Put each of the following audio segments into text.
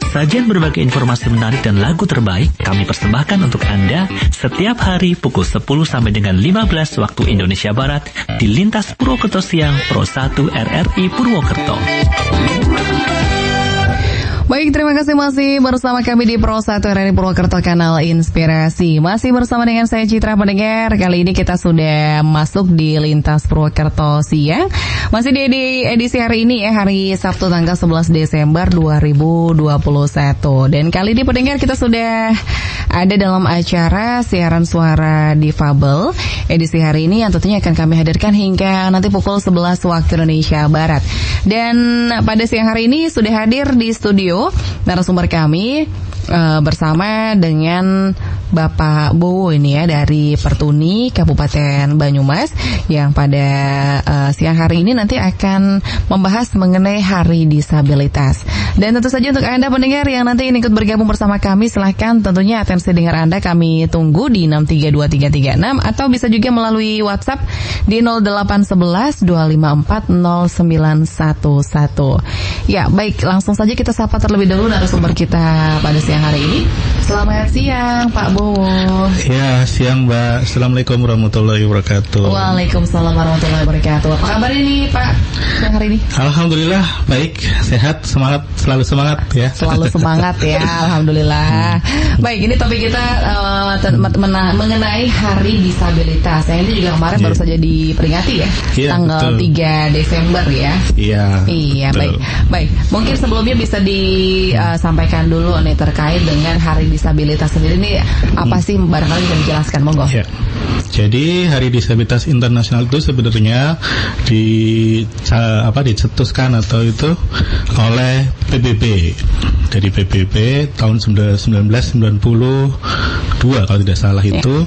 Sajian berbagai informasi menarik dan lagu terbaik kami persembahkan untuk Anda setiap hari pukul 10 sampai dengan 15 waktu Indonesia Barat di Lintas Purwokerto Siang Pro 1 RRI Purwokerto. Baik, terima kasih masih bersama kami di Pro 1 RRI Purwokerto Kanal Inspirasi. Masih bersama dengan saya Citra pendengar. Kali ini kita sudah masuk di Lintas Purwokerto Siang. Masih di edisi hari ini ya, hari Sabtu tanggal 11 Desember 2021. Dan kali ini pendengar kita sudah ada dalam acara siaran suara difabel edisi hari ini yang tentunya akan kami hadirkan hingga nanti pukul 11 waktu Indonesia Barat. Dan pada siang hari ini sudah hadir di studio narasumber kami bersama dengan Bapak Bowo ini ya dari Pertuni Kabupaten Banyumas yang pada siang hari ini nanti akan membahas mengenai Hari Disabilitas. Dan tentu saja untuk Anda pendengar yang nanti ingin ikut bergabung bersama kami, silahkan tentunya atensi dengar Anda kami tunggu di 632336 atau bisa juga melalui WhatsApp di 0811 254 0911. Ya, baik, langsung saja kita sapa terlebih dahulu narasumber kita pada siang hari ini. Selamat siang Pak Bowo. Ya, siang Mbak. Assalamualaikum warahmatullahi wabarakatuh. Waalaikumsalam warahmatullahi wabarakatuh. Apa kabar ini Pak siang hari ini? Alhamdulillah baik, sehat, semangat, selalu semangat ya. Selalu semangat ya, alhamdulillah. Baik, ini topik kita mengenai Hari Disabilitas. Yang ini juga kemarin baru saja diperingati ya, tanggal betul. 3 Desember ya. Iya, betul. Baik. Mungkin sebelumnya bisa disampaikan dulu nih terkait dengan Hari Disabilitas sendiri ini apa sih, barangkali bisa dijelaskan, monggo. Ya. Jadi Hari Disabilitas Internasional itu sebenarnya dicetuskan atau itu oleh PBB. Dari PBB tahun 1992 kalau tidak salah itu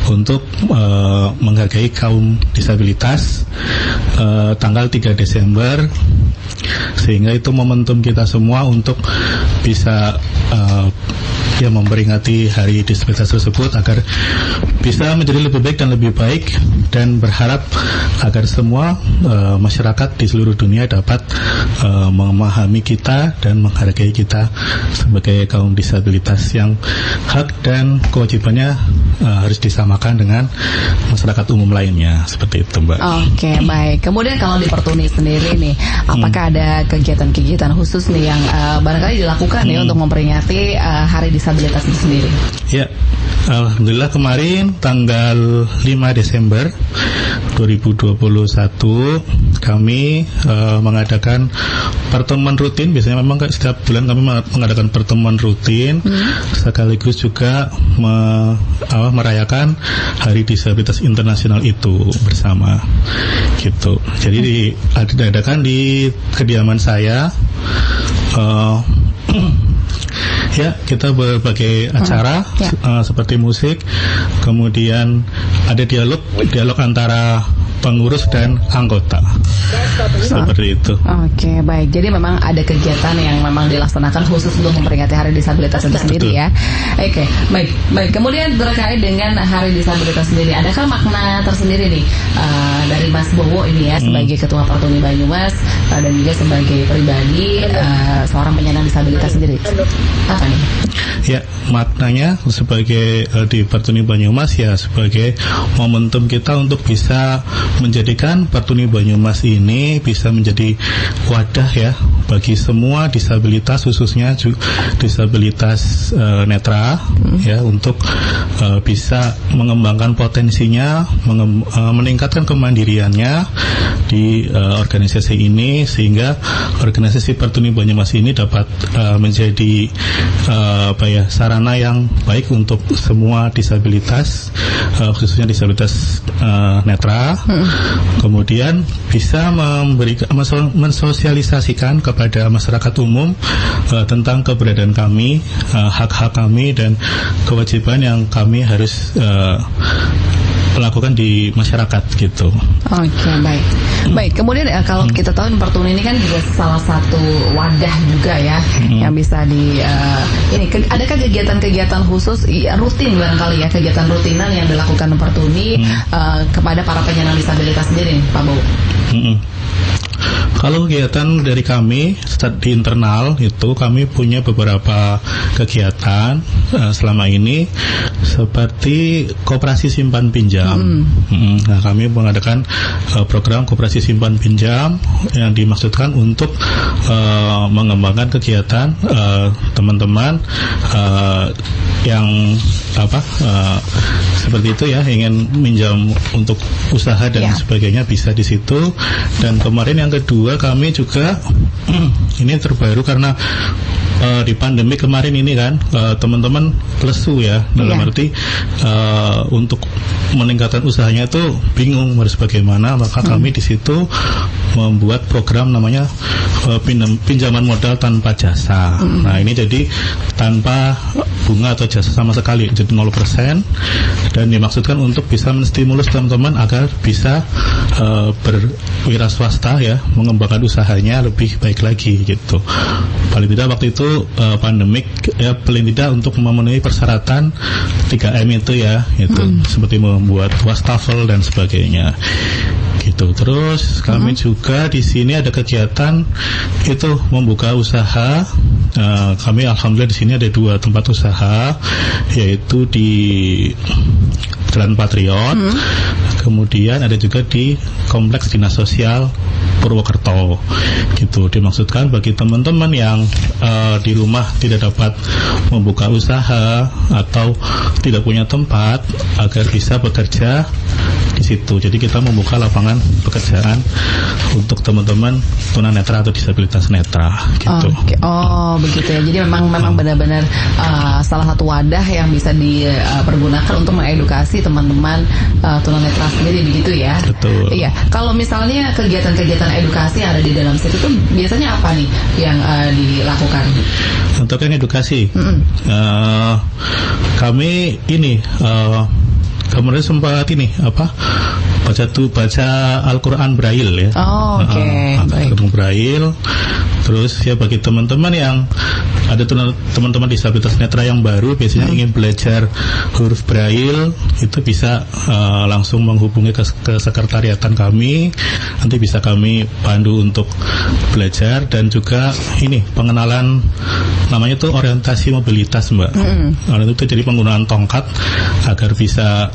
untuk menghargai kaum disabilitas tanggal 3 Desember, sehingga itu momentum kita semua untuk bisa memperingati Hari Disabilitas tersebut agar bisa menjadi lebih baik dan lebih baik, dan berharap agar semua masyarakat di seluruh dunia dapat memahami kita dan menghargai kita sebagai kaum disabilitas yang hak dan kewajibannya harus disamakan dengan masyarakat umum lainnya, seperti itu Mbak. Oke, baik. Kemudian kalau di Pertuni sendiri nih, apakah ada kegiatan-kegiatan khusus nih yang barangkali dilakukan ya untuk memperingati Hari Disabilitas itu sendiri? Ya, alhamdulillah kemarin tanggal 5 Desember 2021 kami mengadakan pertemuan rutin. Biasanya memang setiap bulan kami mengadakan pertemuan rutin, sekaligus juga merayakan Hari Disabilitas Internasional itu bersama gitu. Jadi diadakan di kediaman saya. Ya, kita berbagai acara seperti musik, kemudian ada dialog antara pengurus dan anggota. Seperti itu. Oke, baik. Jadi memang ada kegiatan yang memang dilaksanakan khusus untuk memperingati Hari Disabilitas itu sendiri ya. Oke, baik. Kemudian terkait dengan Hari Disabilitas sendiri, adakah makna tersendiri nih dari Mas Bowo ini ya sebagai Ketua Pertuni Banyumas dan juga sebagai pribadi seorang penyandang disabilitas sendiri? Apa nih? Ya, maknanya sebagai di Pertuni Banyumas ya sebagai momentum kita untuk bisa menjadikan Pertuni Banyumas ini bisa menjadi wadah ya bagi semua disabilitas, khususnya disabilitas netra ya, untuk bisa mengembangkan potensinya, meningkatkan kemandiriannya di organisasi ini, sehingga organisasi Pertuni Banyumas ini dapat menjadi sarana yang baik untuk semua disabilitas, khususnya disabilitas netra. Kemudian bisa mensosialisasikan kepada masyarakat umum tentang keberadaan kami, hak-hak kami dan kewajiban yang kami harus lakukan di masyarakat gitu. Oke, baik. Kemudian kalau kita tahu Pertuni ini kan juga salah satu wadah juga ya yang bisa adakah kegiatan-kegiatan khusus rutin barangkali ya, kegiatan rutinan yang dilakukan Pertuni kepada para penyandang disabilitas sendiri, Pak Bowo? Kalau kegiatan dari kami di internal itu kami punya beberapa kegiatan selama ini seperti koperasi simpan pinjam. Nah, kami mengadakan program koperasi simpan pinjam yang dimaksudkan untuk mengembangkan kegiatan teman-teman yang seperti itu ya, ingin minjam untuk usaha dan sebagainya bisa di situ. Dan kemarin yang kedua kami juga ini terbaru karena di pandemi kemarin ini kan teman-teman lesu ya, dalam arti untuk meningkatkan usahanya itu bingung harus bagaimana, maka kami di situ membuat program namanya pinjaman modal tanpa jasa. Nah, ini jadi tanpa bunga atau jasa sama sekali, jadi 0%, dan dimaksudkan untuk bisa menstimulus teman-teman agar bisa berwira swasta ya, mengembangkan usahanya lebih baik lagi gitu. Paling tidak waktu itu pandemik ya, paling tidak untuk memenuhi persyaratan 3M itu ya, itu seperti membuat wastafel dan sebagainya gitu. Terus kami juga di sini ada kegiatan itu membuka usaha. Kami alhamdulillah di sini ada 2 tempat usaha, yaitu di Jalan Patriot, kemudian ada juga di Kompleks Dinas Sosial Purwokerto gitu. Dimaksudkan bagi teman-teman yang di rumah tidak dapat membuka usaha atau tidak punya tempat agar bisa bekerja di situ. Jadi kita membuka lapangan pekerjaan untuk teman-teman tunanetra atau disabilitas netra gitu. Oh, begitu ya. Jadi memang benar-benar salah satu wadah yang bisa dipergunakan untuk mengedukasi teman-teman tunanetra sendiri, begitu ya. Betul. Iya. Kalau misalnya kegiatan-kegiatan edukasi yang ada di dalam situ tuh biasanya apa nih yang dilakukan? Untuk yang edukasi, kami ini kemarin sempat ini baca Al-Quran Braille ya. Oh, oke. Al-Quran Braille. Terus ya bagi teman-teman yang ada teman-teman disabilitas netra yang baru biasanya ingin belajar huruf Braille, itu bisa langsung menghubungi ke sekretariatan kami. Nanti bisa kami pandu untuk belajar, dan juga ini pengenalan namanya tuh orientasi mobilitas, Mbak. Itu jadi penggunaan tongkat agar bisa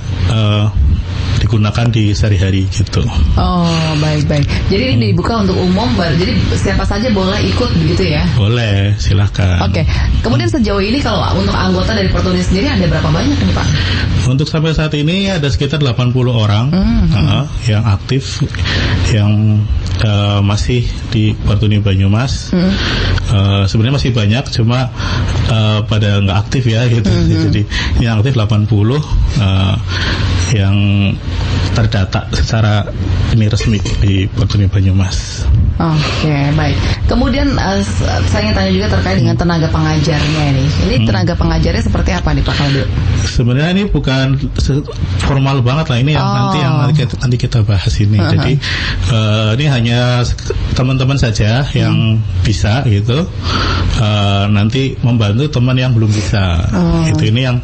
digunakan di sehari-hari gitu. Oh, baik-baik. Jadi ini dibuka untuk umum, jadi siapa saja boleh ikut begitu ya? Boleh, silahkan. Oke. Kemudian sejauh ini kalau untuk anggota dari Pertuni sendiri ada berapa banyak nih Pak? Untuk sampai saat ini ada sekitar 80 orang yang aktif, yang masih di Pertuni Banyumas. Sebenarnya masih banyak, cuma pada nggak aktif ya gitu. Jadi yang aktif 80 yang terdata secara ini resmi di Pertuni Banyumas. Oke, baik. Kemudian saya ingin tanya juga terkait dengan tenaga pengajarnya ini. Ini tenaga pengajarnya seperti apa nih Pak Kaldo? Sebenarnya ini bukan formal banget lah, ini yang nanti kita bahas ini. Jadi ini hanya teman-teman saja yang bisa gitu. Nanti membantu teman yang belum bisa. Itu ini yang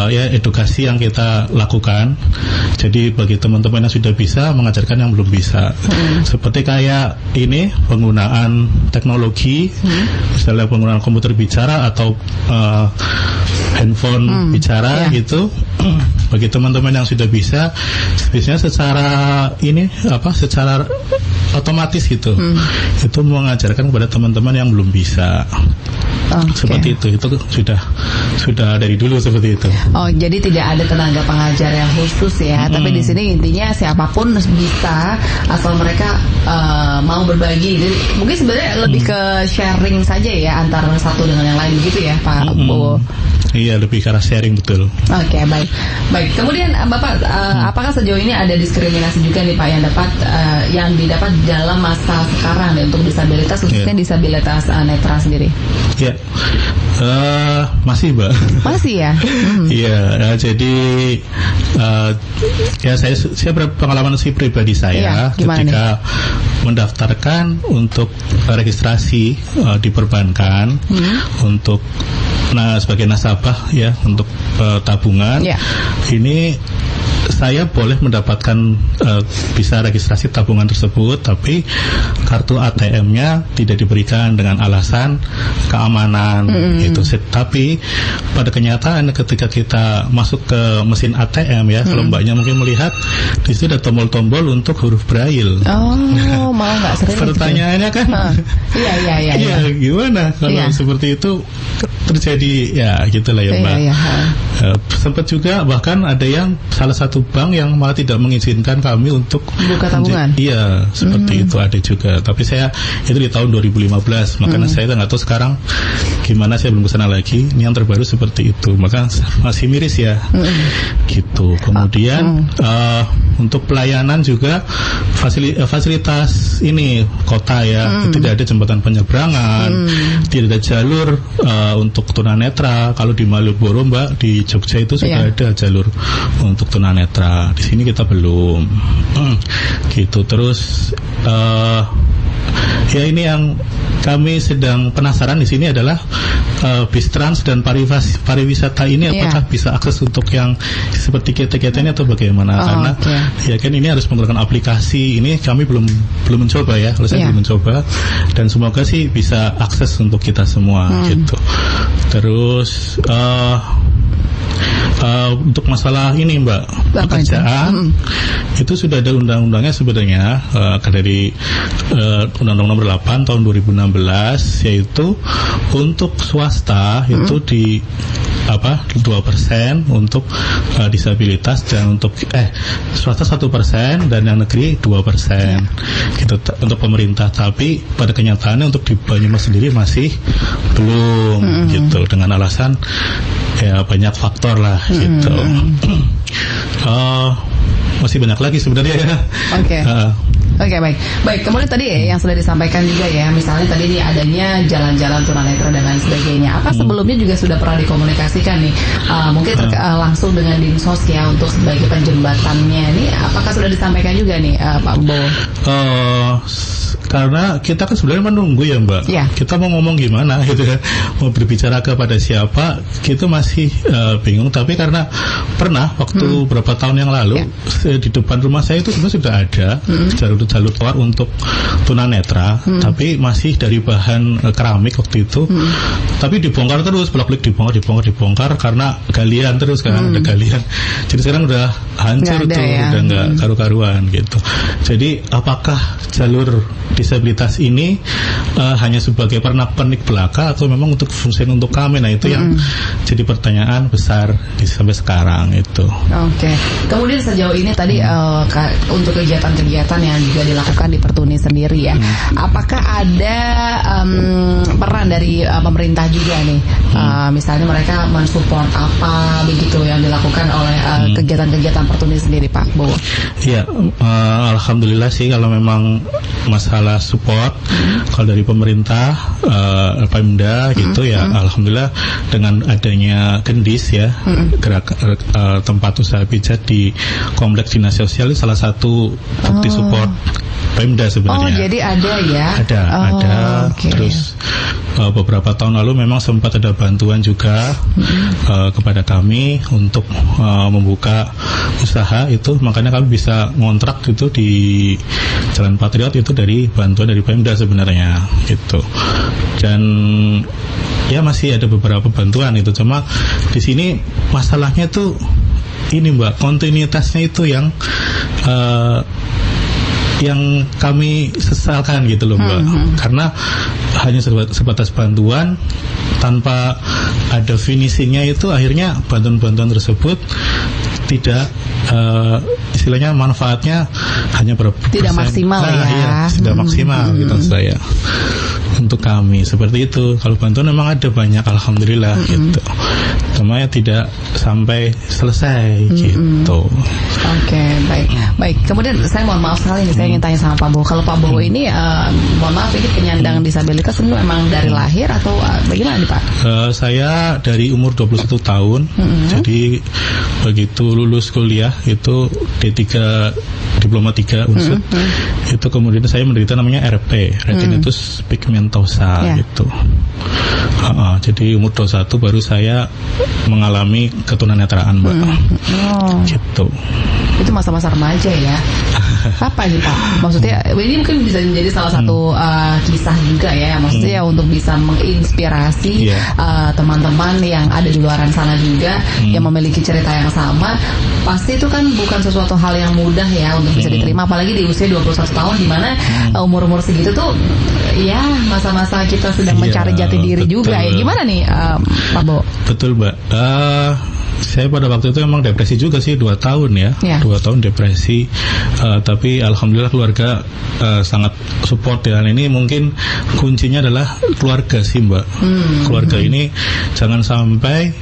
ya edukasi yang kita lakukan. Jadi bagi teman-teman yang sudah bisa mengajarkan yang belum bisa. Seperti kayak ini penggunaan teknologi, misalnya penggunaan komputer bicara atau handphone bicara gitu. Bagi teman-teman yang sudah bisa, biasanya secara secara otomatis gitu. Itu mengajarkan kepada teman-teman yang belum bisa. Seperti itu sudah dari dulu seperti itu. Oh, jadi tidak ada tenaga pengajar yang khusus ya. Tapi di sini intinya siapapun bisa, asal mereka mau berbagi. Jadi mungkin sebenarnya lebih ke sharing saja ya, antara satu dengan yang lain begitu ya Pak Bowo. Iya, lebih ke arah sharing, betul. Oke, baik. Kemudian Bapak, apakah sejauh ini ada diskriminasi juga nih Pak yang didapat dalam masa sekarang untuk disabilitas, khususnya disabilitas netra sendiri? Ya, masih Mbak. Masih ya? Iya, jadi ya saya pengalaman pribadi saya ketika mendaftarkan untuk registrasi di perbankan untuk sebagai nasabah ya untuk tabungan. Ini saya boleh mendapatkan bisa registrasi tabungan tersebut, tapi kartu ATM-nya tidak diberikan dengan alasan keamanan. Itu. Tapi pada kenyataan ketika kita masuk ke mesin ATM ya, kalau mbaknya mungkin melihat di situ ada tombol-tombol untuk huruf Braille. Malah nggak sering. Pertanyaannya kan, iya gimana kalau seperti itu terjadi ya gitulah ya Mbak. Sempat juga bahkan ada yang salah satu bank yang malah tidak mengizinkan kami untuk buka tabungan. Iya, seperti itu ada juga. Tapi saya itu di tahun 2015, makanya saya nggak tahu sekarang gimana, saya belum kesana lagi. Ini yang terbaru seperti itu, maka masih miris ya. Gitu. Kemudian untuk pelayanan juga fasilitas ini kota ya, tidak ada jembatan penyeberangan, tidak ada jalur untuk tunanetra. Kalau di Malioboro Mbak, di Jogja itu sudah ada jalur untuk tunanetra. Di sini kita belum. Gitu. Terus ya ini yang kami sedang penasaran di sini adalah bis trans dan pariwisata ini apakah bisa akses untuk yang seperti kita ini atau bagaimana? Karena ya kan ini harus menggunakan aplikasi. Ini kami belum mencoba ya. Kalau saya belum mencoba, dan semoga sih bisa akses untuk kita semua gitu. Terus untuk masalah ini Mbak, pekerjaan itu sudah ada undang-undangnya sebenarnya dari Undang-Undang Nomor 8 tahun 2016, yaitu untuk swasta itu di 2% untuk disabilitas, dan untuk swasta 1% dan yang negeri 2% gitu untuk pemerintah. Tapi pada kenyataannya untuk di Banyumas sendiri masih belum gitu, dengan alasan ya banyak faktor lah gitu. Masih banyak lagi sebenarnya ya. Oke, baik. Kemudian tadi yang sudah disampaikan juga ya, misalnya tadi ini adanya jalan-jalan tunanetra dan lain sebagainya. Apa sebelumnya juga sudah pernah dikomunikasikan nih, mungkin langsung dengan Dinsos ya untuk sebagai penjembatannya ini, apakah sudah disampaikan juga nih Pak Bo? Karena kita kan sebenarnya menunggu ya Mbak. Kita mau ngomong gimana gitu ya, mau berbicara kepada siapa, kita masih bingung. Tapi karena pernah waktu berapa tahun yang lalu di depan rumah saya itu sebenarnya sudah ada jalur keluar untuk tunanetra, tapi masih dari bahan keramik waktu itu. Tapi dibongkar terus, bolak-balik dibongkar karena galian terus kan, ada galian. Jadi sekarang udah hancur tuh, udah nggak karu-karuan gitu. Jadi apakah jalur disabilitas ini hanya sebagai pernak-pernik belaka atau memang untuk fungsi untuk kami? Nah itu yang jadi pertanyaan besar sampai sekarang itu. Kemudian sejauh ini tadi untuk kegiatan-kegiatan yang juga dilakukan di Pertuni sendiri ya, apakah ada peran dari pemerintah juga nih, misalnya mereka mensupport apa begitu yang dilakukan oleh kegiatan-kegiatan Pertuni sendiri Pak Bo? Iya, alhamdulillah sih kalau memang masalah support kalau dari pemerintah Pemda gitu ya, alhamdulillah dengan adanya Gendis ya, tempat usaha pijat di Kompleks Dinas Sosial itu salah satu bukti support Pemda sebenarnya. Jadi ada ya? Ada. Terus beberapa tahun lalu memang sempat ada bantuan juga kepada kami untuk membuka usaha itu, makanya kami bisa ngontrak itu di Jalan Patriot itu dari bantuan dari Pemda sebenarnya gitu. Dan ya masih ada beberapa bantuan itu, cuma di sini masalahnya tuh ini Mbak, kontinuitasnya itu yang kami sesalkan gitu loh Mbak. Karena hanya sebatas bantuan tanpa ada finishingnya, itu akhirnya bantuan-bantuan tersebut tidak istilahnya manfaatnya hanya berapa tidak persen. Maksimal ya. Tidak maksimal gitu saya. Untuk kami seperti itu. Kalau bantuan memang ada banyak, alhamdulillah gitu. Cuma ya tidak sampai selesai gitu. Baik. Kemudian saya mohon maaf sekali nih, saya ingin tanya sama Pak Bo. Kalau Pak Bo ini mohon maaf, ini penyandang disabilitas itu memang dari lahir atau bagaimana nih Pak? Saya dari umur 21 tahun. Jadi begitu lulus kuliah itu D3 diploma 3 unsur. Itu kemudian saya menderita namanya RP, retinitis pigmentosa gitu. Jadi umur 21 baru saya mengalami ketunanetraan, Mbak. Gitu. Itu masa-masa remaja ya. Apa ini Pak? Maksudnya ini mungkin bisa menjadi salah satu kisah juga ya. Maksudnya untuk bisa menginspirasi teman-teman yang ada di luaran sana juga yang memiliki cerita yang sama. Pasti itu kan bukan sesuatu hal yang mudah ya untuk bisa diterima, apalagi di usia 21 tahun di mana umur-umur segitu tuh ya masa-masa kita sedang mencari jati diri juga ya. Gimana nih Pak Bo? Betul, Mbak. Saya pada waktu itu emang depresi juga sih 2 tahun ya. 2 tahun depresi, tapi alhamdulillah keluarga sangat support ya. Dan ini mungkin kuncinya adalah keluarga sih, Mbak. Keluarga ini jangan sampai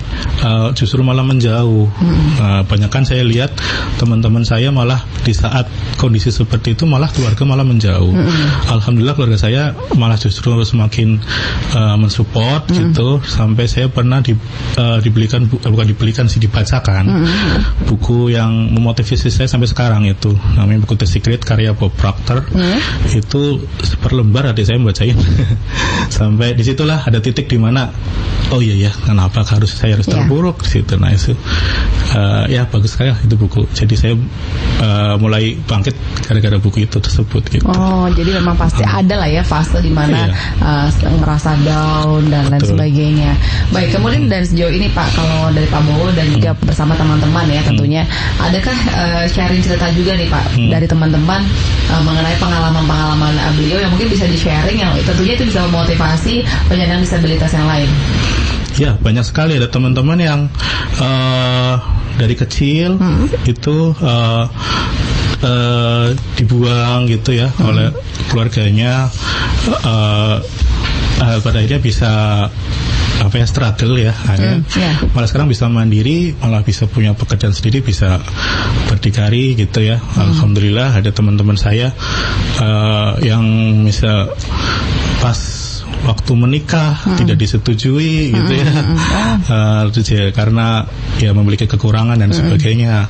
justru malah menjauh. Banyak kan saya lihat teman-teman saya malah di saat kondisi seperti itu malah keluarga malah menjauh. Alhamdulillah keluarga saya malah justru semakin mensupport gitu, sampai saya pernah dibacakan buku yang memotivasi saya sampai sekarang, itu namanya buku The Secret karya Bob Proctor. Itu seperlembar adik saya membacain. Sampai disitulah ada titik di mana oh iya ya, kenapa saya harus terpuruk situ. Nah itu ya bagus sekali itu buku. Jadi saya mulai bangkit gara-gara buku itu tersebut gitu. Oh, jadi memang pasti ada lah ya fase di mana merasa down dan lain sebagainya. Baik, kemudian dan sejauh ini Pak, kalau dari Pak Bowo dan juga bersama teman-teman ya tentunya, adakah sharing cerita juga nih Pak dari teman-teman mengenai pengalaman-pengalaman beliau yang mungkin bisa di-sharing yang tentunya itu bisa memotivasi penyandang disabilitas yang lain? Ya, banyak sekali. Ada teman-teman yang dari kecil itu dibuang gitu ya oleh keluarganya, pada akhirnya bisa struggle ya, malah sekarang bisa mandiri, malah bisa punya pekerjaan sendiri, bisa berdikari gitu ya. Alhamdulillah ada teman-teman saya yang bisa pas waktu menikah tidak disetujui gitu ya, karena ya memiliki kekurangan dan sebagainya.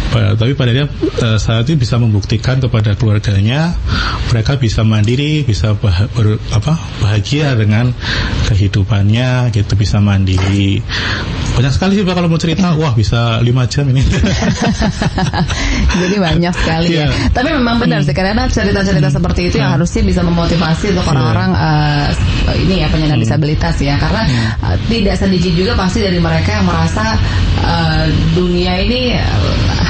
Tapi pada dia saat itu bisa membuktikan kepada keluarganya mereka bisa mandiri, bisa bahagia dengan kehidupannya gitu, bisa mandiri. Banyak sekali sih Pak kalau mau cerita, wah bisa 5 jam ini. Jadi banyak sekali ya. Tapi memang benar sih, karena cerita-cerita seperti itu yang harusnya bisa memotivasi untuk orang-orang ini ya penyandang disabilitas ya, karena tidak sedikit juga pasti dari mereka yang merasa dunia ini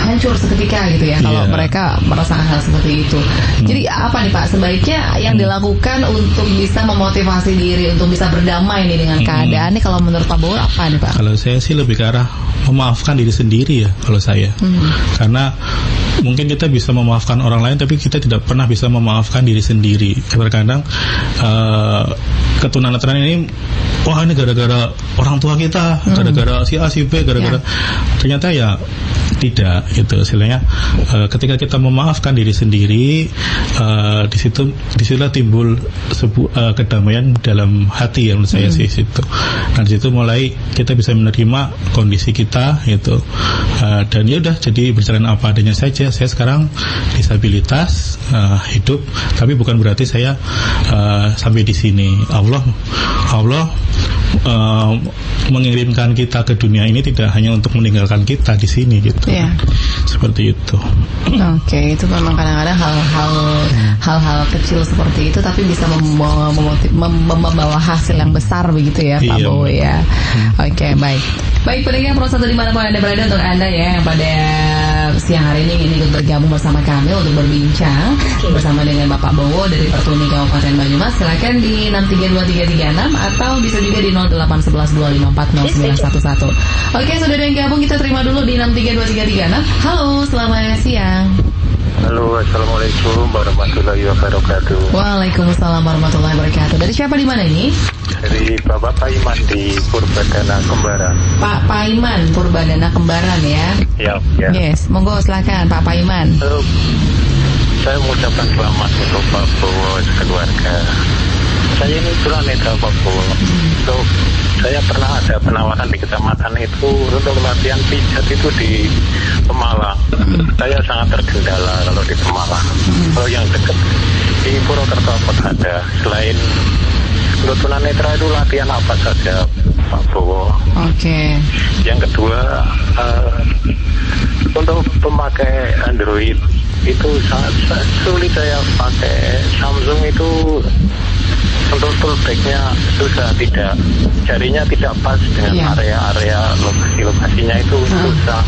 hancur seketika gitu ya kalau mereka merasakan hal seperti itu. Jadi apa nih Pak sebaiknya yang dilakukan untuk bisa memotivasi diri untuk bisa berdamai nih dengan keadaan nih, kalau menurut Pak Bowo apa nih Pak? Kalau saya sih lebih ke arah memaafkan diri sendiri ya kalau saya. Karena mungkin kita bisa memaafkan orang lain tapi kita tidak pernah bisa memaafkan diri sendiri. Terkadang ketunanetraan ini wah ini gara-gara orang tua kita, gara-gara si A si B, gara-gara ternyata ya tidak gitu. Istilahnya ketika kita memaafkan diri sendiri, disitulah timbul sebuah kedamaian dalam hati yang menurut saya sih situ. Nah di situ mulai kita bisa menerima kondisi kita gitu, dan ya udah jadi berjalan apa adanya saja. Saya sekarang disabilitas, hidup, tapi bukan berarti saya sampai di sini. Allah mengirimkan kita ke dunia ini tidak hanya untuk meninggalkan kita di sini gitu. Seperti itu. Oke, itu memang kadang-kadang hal-hal kecil seperti itu tapi bisa membawa hasil yang besar begitu ya Pak Bowo ya. Oke, baik. Baik, pendengar Pro 1 dimanapun Anda berada, untuk Anda ya yang pada siang hari ini ingin bergabung bersama kami untuk berbincang bersama dengan Bapak Bowo dari Pertuni Kabupaten Banyumas, silakan di 6323336 atau bisa juga di 081125409111. Oke, sudah ada yang gabung, kita terima dulu di 6323336. Halo, selamat siang. Halo, assalamualaikum warahmatullahi wabarakatuh. Waalaikumsalam warahmatullahi wabarakatuh. Dari siapa di mana ini? Dari Bapak Paiman di Purbadana Kembaran. Pak Paiman, Purbadana Kembaran ya? Ya. Yes, monggo silakan Pak Paiman. saya mengucapkan selamat untuk Pak Bowo sekeluarga. Saya ini tunanetra Pak Bowo. Untuk saya pernah ada penawaran di kecamatan itu untuk latihan pijat itu di Pemalang. Saya sangat terkendala kalau di Pemalang. Kalau yang dekat di Purwokerto apakah ada? Selain untuk tunanetra itu latihan apa saja Pak Bowo? Oke. Yang kedua, untuk pemakai Android itu sangat sulit saya pakai. Samsung itu untuk toolback-nya susah, tidak, jarinya tidak pas dengan area-area lokasinya itu susah.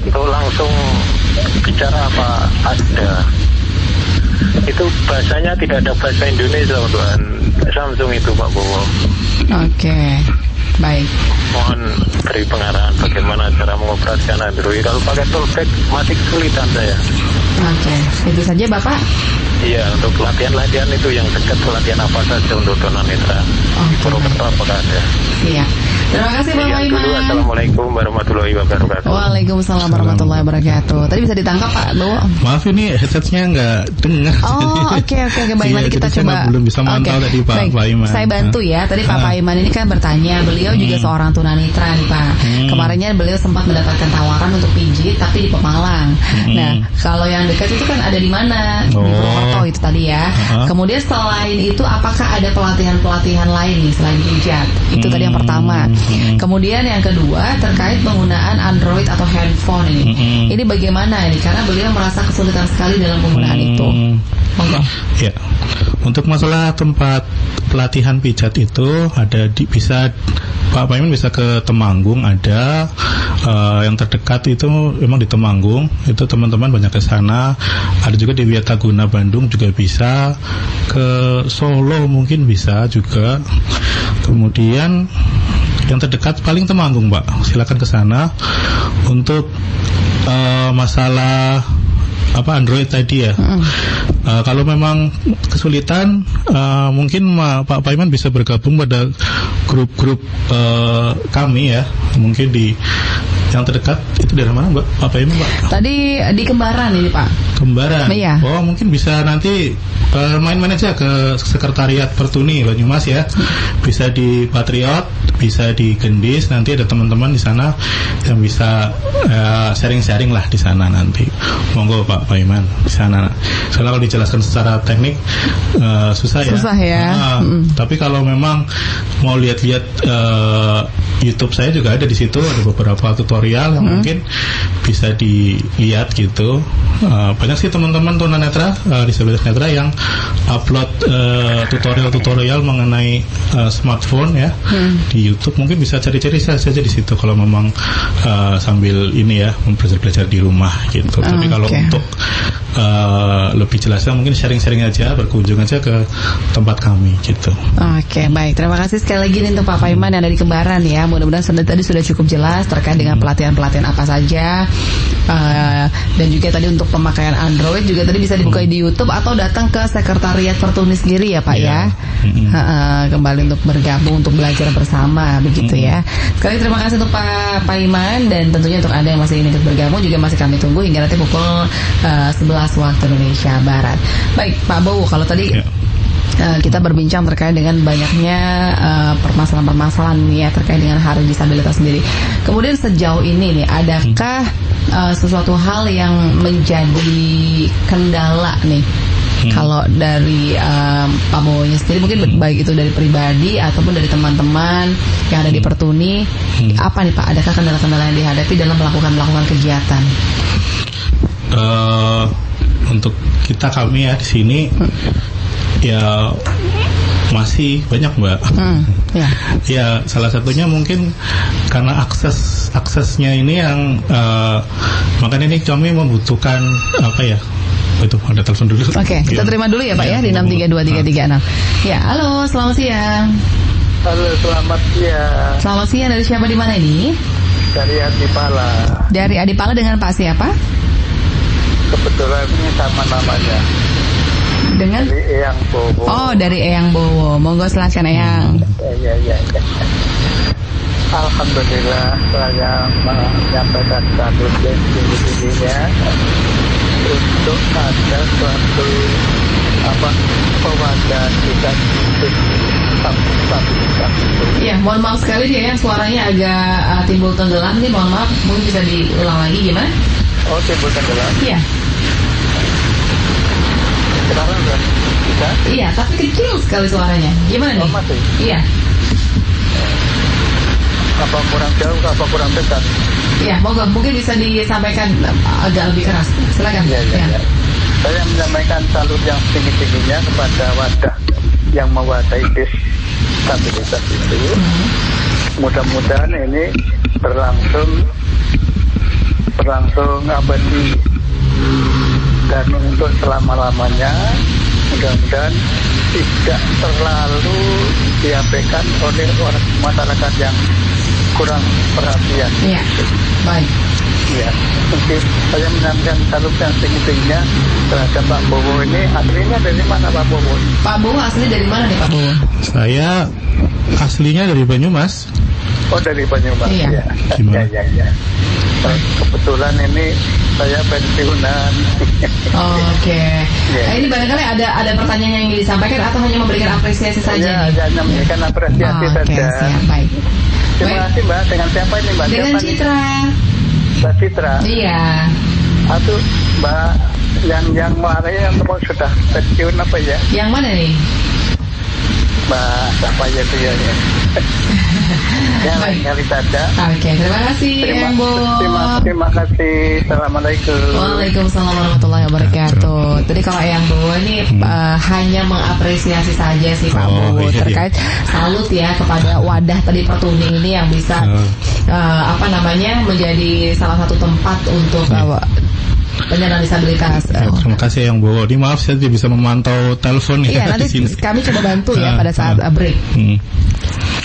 Untuk langsung bicara apa ada, itu bahasanya tidak ada bahasa Indonesia untuk Samsung itu Pak Bowo. Oke. Baik. Mohon beri pengarahan bagaimana cara mengoperasikan Android. Kalau pakai toolback masih kesulitan saya. Oke. Itu saja Bapak? Iya, untuk latihan-latihan itu yang dekat, latihan apa saja untuk tunanetra. Di Purwokerto apakah ada? Iya. Terima kasih Bapak Iman. Assalamualaikum warahmatullahi wabarakatuh. Waalaikumsalam warahmatullahi wabarakatuh. Tadi bisa ditangkap Pak Bowo? Maaf ini headsetnya nggak dengar. Oh oke. Baik, nanti kita coba. Belum bisa mantau tadi Pak Iman. Saya bantu ya. Tadi Pak Iman ini kan bertanya, beliau juga seorang tunanetra nih Pak. Kemarinnya beliau sempat mendapatkan tawaran untuk pijit tapi di Pemalang. Nah kalau yang dekat itu kan ada di mana? Di Purwokerto itu tadi ya. Kemudian selain itu apakah ada pelatihan lain nih selain pijat? Itu tadi yang pertama. Kemudian yang kedua terkait penggunaan Android atau handphone ini. Ini bagaimana ini? Karena beliau merasa kesulitan sekali dalam penggunaan itu. Ya. Untuk masalah tempat pelatihan pijat itu ada bisa Pak Iman bisa ke Temanggung, ada yang terdekat itu memang di Temanggung, itu teman-teman banyak ke sana. Ada juga di Wiataguna Bandung juga bisa, ke Solo mungkin bisa juga. Kemudian yang terdekat paling Temanggung Pak, silakan ke sana. Untuk masalah Android tadi ya. Kalau memang kesulitan, mungkin Pak Paiman bisa bergabung pada grup-grup kami ya. Mungkin di yang terdekat itu dari mana Mbak? Pak Paiman Pak? Tadi di Kembaran ini Pak. Kembaran. Iya. Oh mungkin bisa nanti main-main aja ke Sekretariat Pertuni Banyumas ya. Bisa di Patriot, bisa di Gendis. Nanti ada teman-teman di sana yang bisa sharing-sharing lah di sana nanti. Monggo Pak Paiman di sana. Soalnya kalau dijelaskan secara teknik susah ya. Susah ya. Tapi kalau memang mau lihat-lihat YouTube saya juga ada di situ, ada beberapa tutorial yang mungkin bisa dilihat gitu. Banyak sih teman-teman tunanetra, disabilitas netra yang upload tutorial-tutorial mengenai smartphone ya di YouTube. Mungkin bisa cari-cari saja di situ kalau memang sambil ini ya belajar di rumah gitu. Tapi kalau untuk lebih jelasnya mungkin sharing-sharing aja, berkunjung aja ke tempat kami gitu. Oke, baik. Terima kasih sekali lagi nih untuk Pak Paiman yang ada di Kembaran ya. Mudah-mudahan tadi sudah cukup jelas terkait dengan pelatihan-pelatihan apa saja. Dan juga tadi untuk pemakaian Android juga tadi bisa dibuka di YouTube atau datang ke Sekretariat Pertuni sendiri ya Pak ya. Kembali untuk bergabung untuk belajar bersama begitu ya. Sekali terima kasih untuk Pak Paiman, dan tentunya untuk Anda yang masih ingin ikut bergabung juga masih kami tunggu hingga nanti pukul 11 waktu Indonesia Barat. Baik Pak Bowo, kalau tadi kita berbincang terkait dengan banyaknya permasalahan-permasalahan ya terkait dengan hari disabilitas sendiri. Kemudian sejauh ini nih, adakah sesuatu hal yang menjadi kendala nih kalau dari Pak Bowonya sendiri, mungkin baik itu dari pribadi ataupun dari teman-teman yang ada di Pertuni, apa nih Pak? Adakah kendala-kendala yang dihadapi dalam melakukan kegiatan? Untuk kami ya di sini ya masih banyak Mbak. Ya salah satunya mungkin karena aksesnya ini yang makanya ini kami membutuhkan itu ada telepon dulu. Oke, kita terima dulu ya Pak ya di 6323336. Ya, halo, selamat siang. Halo, selamat siang. Selamat siang, dari siapa di mana ini? Dari Adipala. Dari Adipala, dengan Pak siapa? Kebetulan ini sama namanya. Dengan? Dari Eyang Bowo. Oh, dari Eyang Bowo. Monggo silakan Eyang. Ya. Alhamdulillah saya menyampaikan satu tingginya untuk ada suatu pewadah kita stabilitas itu. Iya, mohon maaf sekali dia yang suaranya agak timbul tenggelam nih, mohon maaf, mungkin bisa diulang lagi gimana? Oh, timbul tenggelam. Iya. Sekarang udah bisa? Iya, tapi kecil sekali suaranya. Gimana nih? Oh, masih? Iya. Apa kurang jauh, apa kurang dekat? Iya, mungkin bisa disampaikan agak lebih keras. Silakan. Iya. Saya menyampaikan salut yang tinggi-tingginya kepada wadah yang mewadahi stabilitas itu. Mudah-mudahan ini berlangsung abadi dan untuk selama-lamanya. Mudah-mudahan tidak terlalu diabaikan oleh orang masyarakat yang kurang perhatian. Iya, baik. Ya, mungkin saya menyampaikan salut yang tinggi-tingginya terhadap Pak Bowo ini. Aslinya dari mana Pak Bowo? Pak Bowo asli dari mana nih Pak Bowo? Saya aslinya dari Banyumas. Oh, dari Banyumas. Iya. Ya. Kebetulan ini saya pensiunan. Oke. Ya. Ini barangkali ada pertanyaan yang ingin disampaikan atau hanya memberikan apresiasi saja? Ya, hanya memberikan apresiasi saja. Oke, siap, baik. Terima kasih Mbak. Dengan siapa ini Mbak? Dengan siapa Citra. Mbak Citra. Iya. Atau Mbak yang kemarin sudah pensiun apa ya? Yang mana nih? Mbak siapa ya itu ya? Ya, lain kali saja. Oke, terima kasih Yang Bo. Terima kasih. Assalamualaikum. Waalaikumsalam warahmatullahi wabarakatuh. Tadi kalau Yang Bo ini hanya mengapresiasi saja sih Pak Bo terkait salut ya kepada wadah tadi Pertuni ini yang bisa menjadi salah satu tempat untuk penyandang disabilitas. Terima kasih Yang Bowo. Ini maaf saya tidak bisa memantau telepon ya. Iya, nanti di sini kami coba bantu ya pada saat break.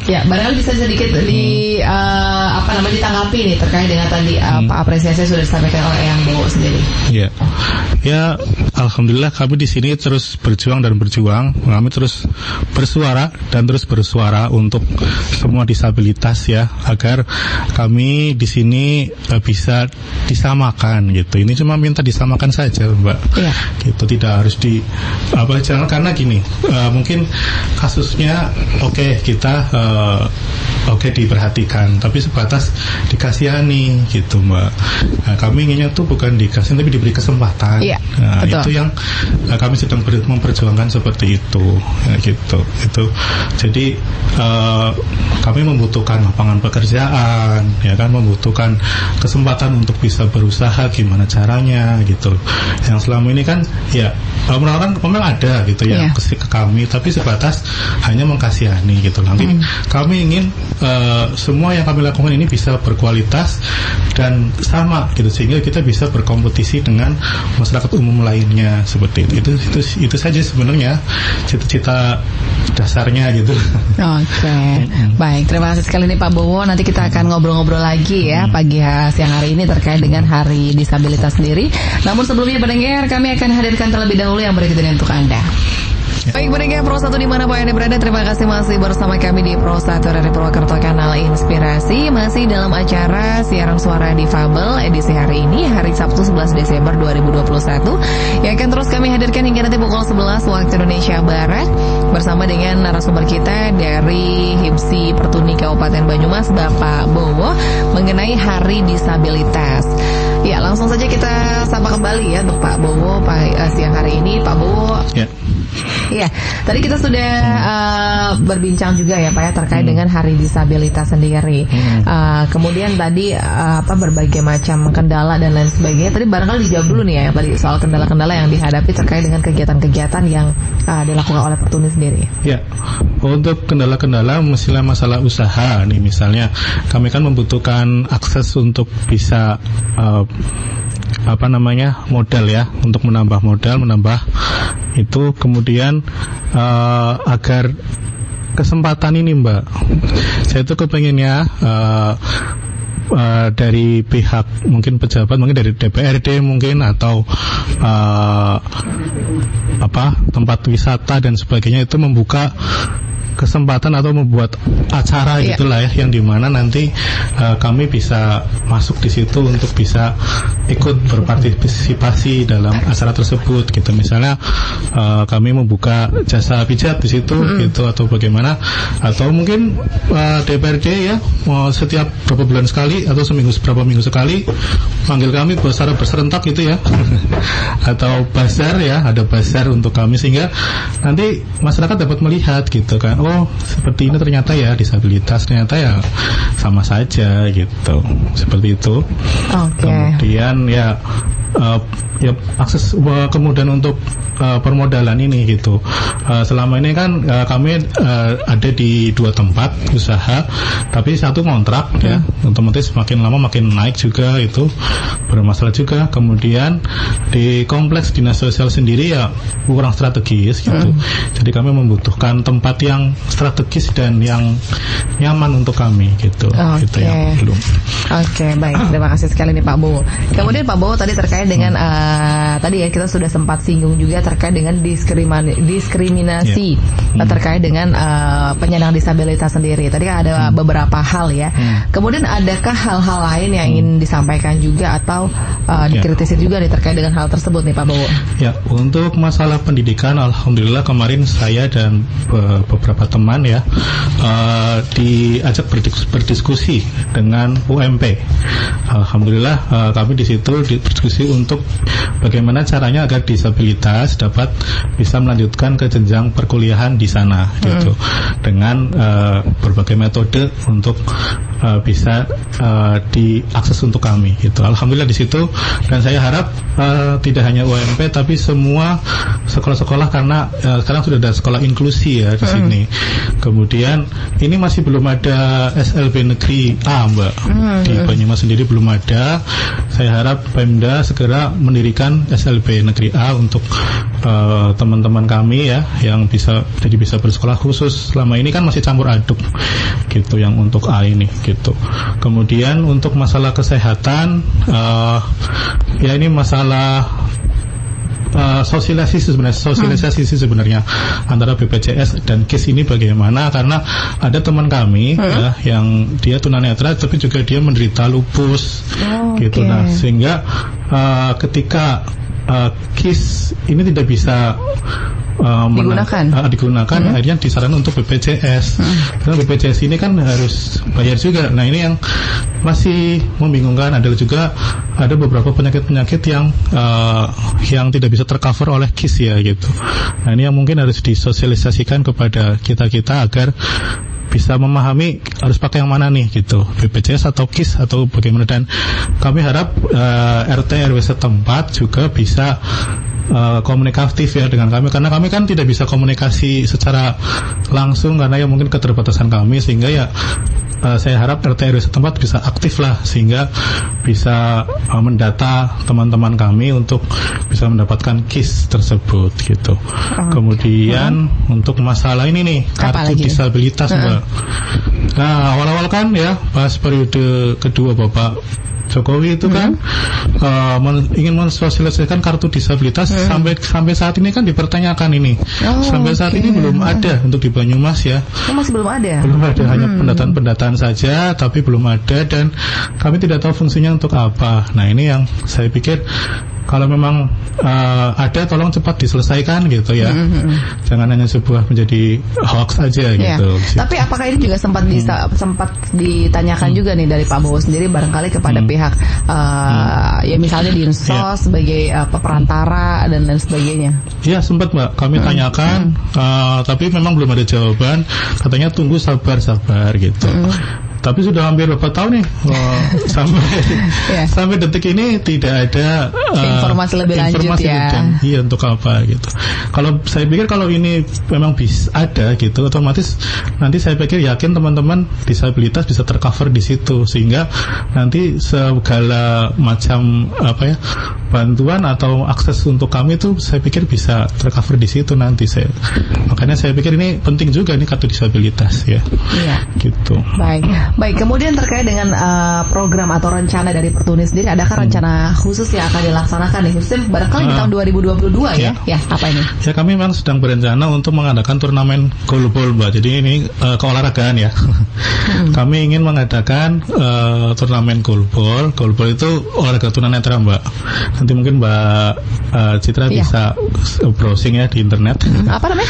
Ya, barangkali bisa sedikit ditanggapi nih terkait dengan tadi apresiasi sudah disampaikan oleh Yang Bowo sendiri. Iya. Ya, alhamdulillah kami di sini terus berjuang. Kami terus bersuara untuk semua disabilitas ya, agar kami di sini bisa disamakan gitu. Ini cuma minta disamakan saja, Mbak. Iya. Gitu, tidak harus jangan karena gini, mungkin kasusnya kita diperhatikan, tapi sebatas dikasihani gitu, Mbak. Nah, kami inginnya tuh bukan dikasih tapi diberi kesempatan. Iya, nah, betul. Itu yang kami sedang memperjuangkan seperti itu, gitu. Itu jadi kami membutuhkan lapangan pekerjaan, ya kan, membutuhkan kesempatan untuk bisa berusaha gimana caranya gitu. Yang selama ini kan ya orang-orang memang ada gitu ya ke kami, tapi sebatas hanya mengkasihani gitu. Nanti kami ingin semua yang kami lakukan ini bisa berkualitas dan sama gitu, sehingga kita bisa berkompetisi dengan masyarakat umum lainnya seperti itu. Itu saja sebenarnya cita-cita dasarnya gitu. Oke. Baik, terima kasih sekali nih Pak Bowo. Nanti kita akan ngobrol-ngobrol lagi ya pagi siang hari ini terkait dengan Hari Disabilitas sendiri. Namun sebelumnya pendengar, kami akan hadirkan terlebih dahulu yang berikut ini untuk Anda. Baik pendengar Pro 1 dimanapun Anda berada, terima kasih masih bersama kami di Pro 1 dari Purwokerto Kanal Inspirasi. Masih dalam acara siaran suara difabel edisi hari ini, hari Sabtu 11 Desember 2021, yang akan terus kami hadirkan hingga nanti pukul 11 waktu Indonesia Barat, bersama dengan narasumber kita dari HIMSI Pertuni Kabupaten Banyumas, Bapak Bowo, mengenai Hari Disabilitas. Ya, langsung saja kita sapa kembali ya untuk Pak Bowo siang hari ini. Pak Bowo, iya, tadi kita sudah berbincang juga ya Pak ya terkait dengan Hari Disabilitas sendiri. Kemudian tadi berbagai macam kendala dan lain sebagainya. Tadi barangkali dijawab dulu nih ya tadi soal kendala-kendala yang dihadapi terkait dengan kegiatan-kegiatan yang dilakukan oleh Pertuni sendiri. Ya, untuk kendala-kendala misalnya masalah usaha nih, misalnya kami kan membutuhkan akses untuk bisa modal ya, untuk menambah modal, itu kemudian agar kesempatan ini Mbak, saya itu kepengennya dari pihak mungkin pejabat, mungkin dari DPRD mungkin, atau tempat wisata dan sebagainya, itu membuka kesempatan atau membuat acara gitulah ya, yang dimana nanti kami bisa masuk di situ untuk bisa ikut berpartisipasi dalam acara tersebut gitu. Misalnya kami membuka jasa pijat di situ gitu, atau bagaimana, atau mungkin DPRD ya setiap berapa bulan sekali atau berapa minggu sekali panggil kami secara berserentak gitu ya atau bazar ya, ada bazar untuk kami, sehingga nanti masyarakat dapat melihat gitu kan, oh seperti ini ternyata ya disabilitas, ternyata ya sama saja gitu, seperti itu. Kemudian ya akses kemudian untuk permodalan ini gitu. Selama ini kan kami ada di 2 tempat usaha, tapi satu kontrak ya, otomatis makin lama makin naik juga, itu bermasalah juga. Kemudian di kompleks dinas sosial sendiri ya kurang strategis gitu. Jadi kami membutuhkan tempat yang strategis dan yang nyaman untuk kami gitu. Gitu yang belum. Baik, terima kasih sekali nih Pak Bowo. Kemudian Pak Bowo tadi terkait dengan tadi ya kita sudah sempat singgung juga terkait dengan diskriminasi terkait dengan penyandang disabilitas sendiri. Tadi ada beberapa hal ya. Kemudian adakah hal-hal lain yang ingin disampaikan juga atau dikritisi juga nih terkait dengan hal tersebut nih Pak Bowo? Ya, untuk masalah pendidikan, alhamdulillah kemarin saya dan beberapa teman ya diajak berdiskusi dengan UMP. Alhamdulillah kami di situ berdiskusi untuk bagaimana caranya agar disabilitas dapat bisa melanjutkan ke jenjang perkuliahan di sana gitu, dengan berbagai metode untuk bisa diakses untuk kami gitu. Alhamdulillah di situ, dan saya harap tidak hanya UMP tapi semua sekolah-sekolah, karena sekarang sudah ada sekolah inklusi ya di sini. Kemudian ini masih belum ada SLB negeri A Mbak, di Banyumas sendiri belum ada. Saya harap Pemda segera mendirikan SLB negeri A untuk teman-teman kami ya, yang bisa bersekolah khusus. Selama ini kan masih campur aduk gitu yang untuk A ini gitu. Kemudian untuk masalah kesehatan, ya ini masalah sosialisasi sebenarnya antara BPJS dan KIS ini bagaimana, karena ada teman kami ya, yang dia tunanetra tapi juga dia menderita lupus gitu. Nah sehingga ketika KIS ini tidak bisa digunakan akhirnya disarankan untuk BPJS. Karena BPJS ini kan harus bayar juga. Nah ini yang masih membingungkan. Ada beberapa penyakit yang tidak bisa tercover oleh KIS ya gitu. Nah ini yang mungkin harus disosialisasikan kepada kita agar bisa memahami harus pakai yang mana nih gitu, BPJS atau KIS atau bagaimana. Dan kami harap RT RW setempat juga bisa komunikatif ya dengan kami, karena kami kan tidak bisa komunikasi secara langsung karena ya mungkin keterbatasan kami, sehingga ya saya harap RT RW setempat bisa aktif lah, sehingga bisa mendata teman-teman kami untuk bisa mendapatkan KIS tersebut gitu. Kemudian untuk masalah ini nih, kartu disabilitas Mbak. Nah awal-awal kan ya pas periode kedua Bapak Jokowi itu kan ingin mensosialisasikan kartu disabilitas. Sampai saat ini kan dipertanyakan ini. Sampai saat ini belum ada untuk di Banyumas ya. Masih belum ada? Belum ada, hanya pendataan saja, tapi belum ada, dan kami tidak tahu fungsinya untuk apa. Nah ini yang saya pikir kalau memang ada, tolong cepat diselesaikan gitu ya. Jangan hanya sebuah menjadi hoax aja gitu. Tapi apakah ini juga sempat ditanyakan juga nih dari Pak Bowo sendiri barangkali kepada pihak ya misalnya di Dinsos sebagai perantara dan lain sebagainya? Ya sempat Mbak, kami tanyakan, tapi memang belum ada jawaban. Katanya tunggu sabar gitu. Tapi sudah hampir berapa tahun nih sampai detik ini tidak ada informasi lebih lanjut ya. Iya untuk apa gitu. Kalau saya pikir kalau ini memang bisa ada gitu, otomatis nanti saya pikir yakin teman-teman disabilitas bisa tercover di situ, sehingga nanti segala macam bantuan atau akses untuk kami itu saya pikir bisa tercover di situ nanti makanya saya pikir ini penting juga nih kartu disabilitas ya. Iya. Gitu. Baik. Kemudian terkait dengan program atau rencana dari Pertuni sendiri, adakah rencana khusus yang akan dilaksanakan nih khususnya barangkali di tahun 2022 ya? Ya, apa ini? Ya, kami memang sedang berencana untuk mengadakan turnamen goalball, Mbak. Jadi ini keolahragaan ya. Kami ingin mengadakan turnamen goalball. Goalball itu olahraga tunanetra, Mbak. Nanti mungkin Mbak Citra bisa browsing ya di internet. Apa namanya?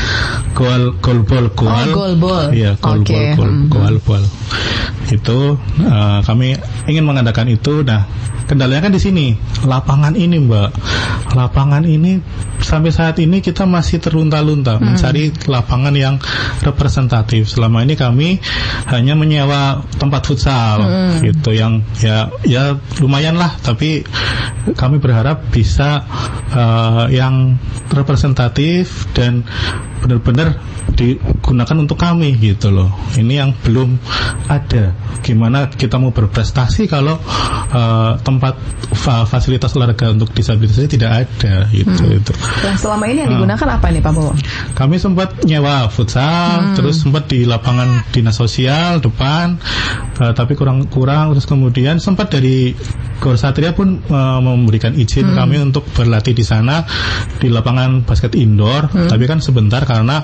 Goalball. Goalball. Iya, goalball. Itu kami ingin mengadakan itu. Nah, kendalanya kan di sini lapangan ini, Mbak. Lapangan ini sampai saat ini kita masih terlunta-lunta mencari lapangan yang representatif. Selama ini kami hanya menyewa tempat futsal gitu yang ya lumayan lah, tapi kami berharap bisa yang representatif dan benar-benar digunakan untuk kami gitu loh. Ini yang belum ada. Gimana kita mau berprestasi kalau tempat fasilitas olahraga untuk disabilitas ini tidak ada gitu. Nah, selama ini yang digunakan apa nih Pak Bowo? Kami sempat nyewa futsal, terus sempat di lapangan dinas sosial depan, tapi kurang. Terus kemudian sempat dari Gor Satria pun memberikan izin kami untuk berlatih di sana di lapangan basket indoor, tapi kan sebentar karena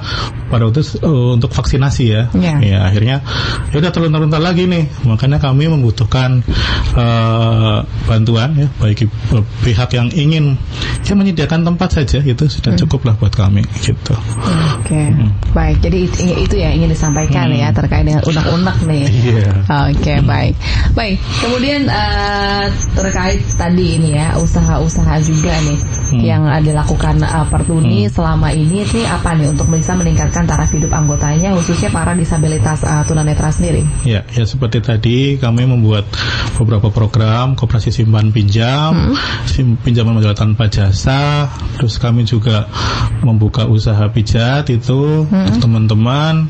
pada waktu untuk vaksinasi ya. Ya akhirnya ya udah terlunta-lunta lagi nih. Makanya kami membutuhkan bantuan ya bagi pihak yang ingin menyediakan tempat saja, itu sudah cukup lah buat kami gitu. Baik, jadi itu ya ingin disampaikan ya terkait dengan unek-unek nih. Baik. Kemudian terkait tadi ini ya usaha-usaha juga nih yang dilakukan Pertuni selama ini sih apa nih untuk bisa meningkatkan taraf hidup anggotanya khususnya para disabilitas tunanetra sendiri? Ya seperti tadi kami membuat beberapa program koperasi simpan pinjam, pinjaman modal tanpa jasa, terus kami juga membuka usaha pijat itu untuk teman-teman.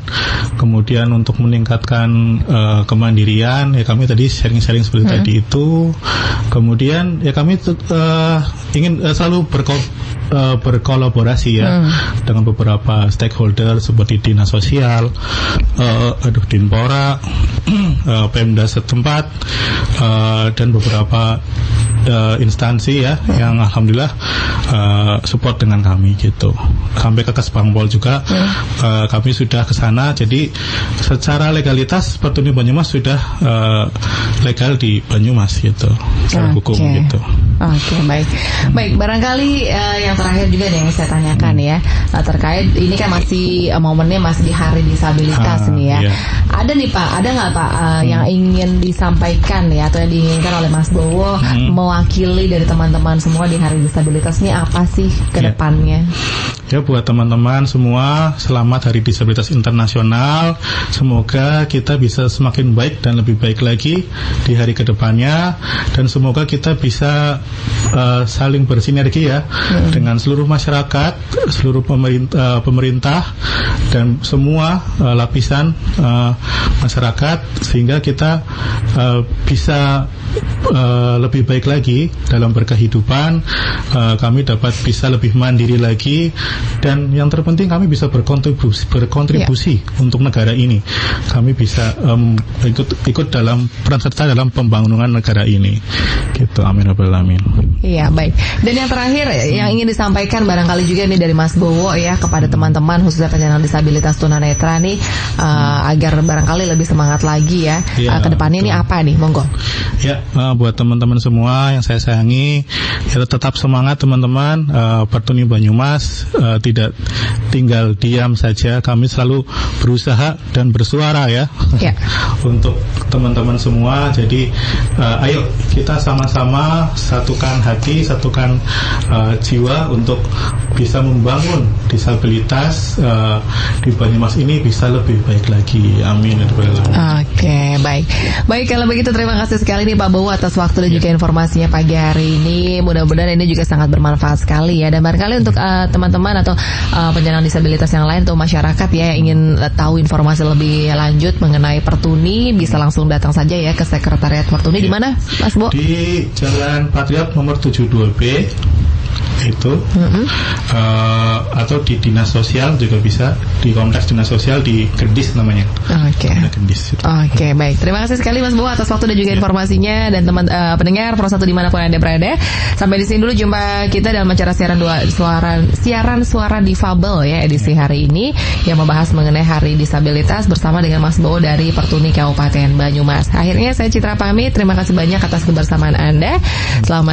Kemudian untuk meningkatkan kemandirian ya kami tadi sharing-sharing seperti tadi itu. Kemudian ya kami ingin selalu berkolaborasi ya dengan beberapa stakeholder seperti dinas sosial, Dinpora, Pemda setempat, dan beberapa instansi ya yang alhamdulillah support dengan kami gitu. Sampai ke Kesbangpol juga kami sudah ke sana. Jadi secara legalitas Pertuni Banyumas sudah legal di Banyumas gitu, secara hukum gitu. Baik, barangkali yang terakhir juga nih yang saya tanyakan ya terkait ini kan masih momennya masih di Hari Disabilitas nih ya. Ada nggak Pak yang ingin disampaikan ya atau yang diinginkan oleh Mas Bowo mewakili dari teman-teman semua di Hari Disabilitas ini apa sih ke depannya? Ya buat teman-teman semua, selamat Hari Disabilitas Internasional. Semoga kita bisa semakin baik dan lebih baik lagi di hari kedepannya, dan semoga kita bisa saling bersinergi ya dengan seluruh masyarakat, seluruh pemerintah dan semua lapisan masyarakat, sehingga kita bisa lebih baik lagi dalam berkehidupan. Kami dapat bisa lebih mandiri lagi, dan yang terpenting kami bisa berkontribusi untuk negara ini. Kami bisa ikut dalam peran serta dalam pembangunan negara ini. Gitu, amin rabbal alamin. Iya, baik. Dan yang terakhir yang ingin disampaikan barangkali juga nih dari Mas Bowo ya kepada teman-teman khususnya penyandang disabilitas tunanetra nih agar barangkali lebih semangat lagi ya ke depannya. Ini apa nih, monggo. Ya, buat teman-teman semua yang saya sayangi, ya tetap semangat teman-teman. Pertuni Banyumas tidak tinggal diam saja, kami selalu berusaha dan bersuara ya. Untuk teman-teman semua. Jadi ayo kita sama-sama satukan hati, satukan jiwa untuk bisa membangun disabilitas di Banyumas ini bisa lebih baik lagi. Amin. Baik. Kalau begitu terima kasih sekali nih Pak Bowo atas waktu dan juga informasinya pagi hari ini. Mudah-mudahan ini juga sangat bermanfaat sekali ya. Dan barangkali untuk teman-teman atau penyandang disabilitas yang lain atau masyarakat ya yang ingin tahu informasi lebih lanjut mengenai Pertuni, bisa langsung datang saja ya ke Sekretariat Pertuni. Di mana, Mas Bo? Di Jalan Patriot nomor 72B itu, atau di dinas sosial juga bisa, di kompleks dinas sosial di Gendis namanya. Oke. Oke, baik. Terima kasih sekali Mas Bowo atas waktu dan juga informasinya, dan teman pendengar Pro 1 dimanapun Anda berada. Sampai di sini dulu jumpa kita dalam acara siaran suara difabel ya edisi hari ini yang membahas mengenai Hari Disabilitas bersama dengan Mas Bowo dari Pertuni Kabupaten Banyumas. Akhirnya saya Citra pamit. Terima kasih banyak atas kebersamaan Anda. Selamat